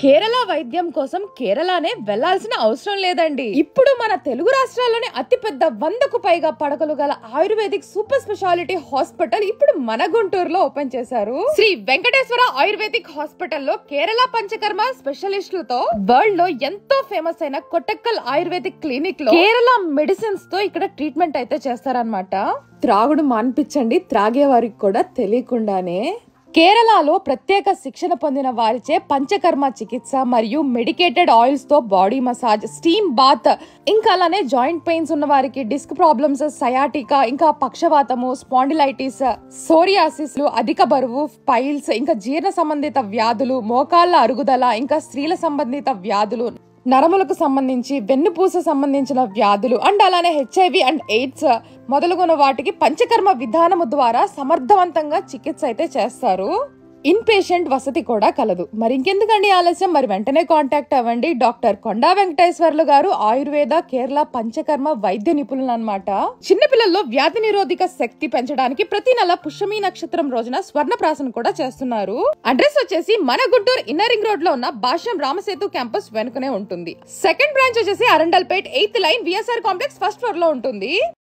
కేరళ వైద్యం కోసం కేరళనే వెళ్లాల్సిన అవసరం లేదండి. ఇప్పుడు మన తెలుగు రాష్ట్రాల్లోని అతిపెద్ద 100కు పైగా పడకలు గల ఆయుర్వేదిక్ సూపర్ స్పెషాలిటీ హాస్పిటల్ ఇప్పుడు మన గుంటూరులో ఓపెన్ చేశారు. శ్రీ వెంకటేశ్వర ఆయుర్వేదిక్ హాస్పిటల్ లో కేరళ పంచకర్మ స్పెషలిస్టులతో వరల్డ్ లో ఎంతో ఫేమస్ అయిన కొట్టక్కల్ ఆయుర్వేదిక్ క్లినిక్ లో కేరళ మెడిసిన్స్ తో ఇక్కడ ట్రీట్మెంట్ అయితే చేస్తారన్నమాట. త్రాగుడు మాన్పించండి, త్రాగే వారికి కూడా తెలియకుండానే. కేరళలో ప్రత్యేక శిక్షణ పొందిన వారిచే పంచకర్మ చికిత్స మరియు మెడికేటెడ్ ఆయిల్స్ తో బాడీ మసాజ్, స్టీమ్ బాత్, ఇంకా అలానే జాయింట్ పెయిన్స్ ఉన్న వారికి డిస్క్ ప్రాబ్లమ్స్, సయాటికా, ఇంకా పక్షవాతము, స్పాండిలైటిస్, సోరియాసిస్, అధిక బరువు, పైల్స్, ఇంకా జీర్ణ సంబంధిత వ్యాధులు, మోకాళ్ళ అరుగుదల, ఇంకా స్త్రీల సంబంధిత వ్యాధులు, నరములకు సంబంధించి, వెన్నుపూస సంబంధించిన వ్యాధులు అండ్ అలానే HIV అండ్ AIDS మొదలుగున్న వాటికి పంచకర్మ విధానము ద్వారా సమర్థవంతంగా చికిత్స అయితే చేస్తారు. ఇన్ పేషెంట్ వసతి కూడా కలదు. మరి ఇంకెందుకండి ఆలస్యం, మరి వెంటనే కాంటాక్ట్ అవ్వండి. డాక్టర్ కొండా వెంకటేశ్వర్లు గారు ఆయుర్వేద కేరళ పంచకర్మ వైద్య నిపుణులు అన్నమాట. చిన్నపిల్లల్లో వ్యాధి నిరోధక శక్తి పెంచడానికి ప్రతి నెల పుష్యమి నక్షత్రం రోజున స్వర్ణప్రాసన కూడా చేస్తున్నారు. అడ్రస్ వచ్చేసి మన గుంటూరు ఇన్నర్ రింగ్ రోడ్ లో ఉన్న భాష్యం రామసేతు క్యాంపస్ వెనుకనే ఉంటుంది. సెకండ్ బ్రాంచ్ వచ్చేసి Arundelpet 8th line VSR complex first floor లో ఉంటుంది.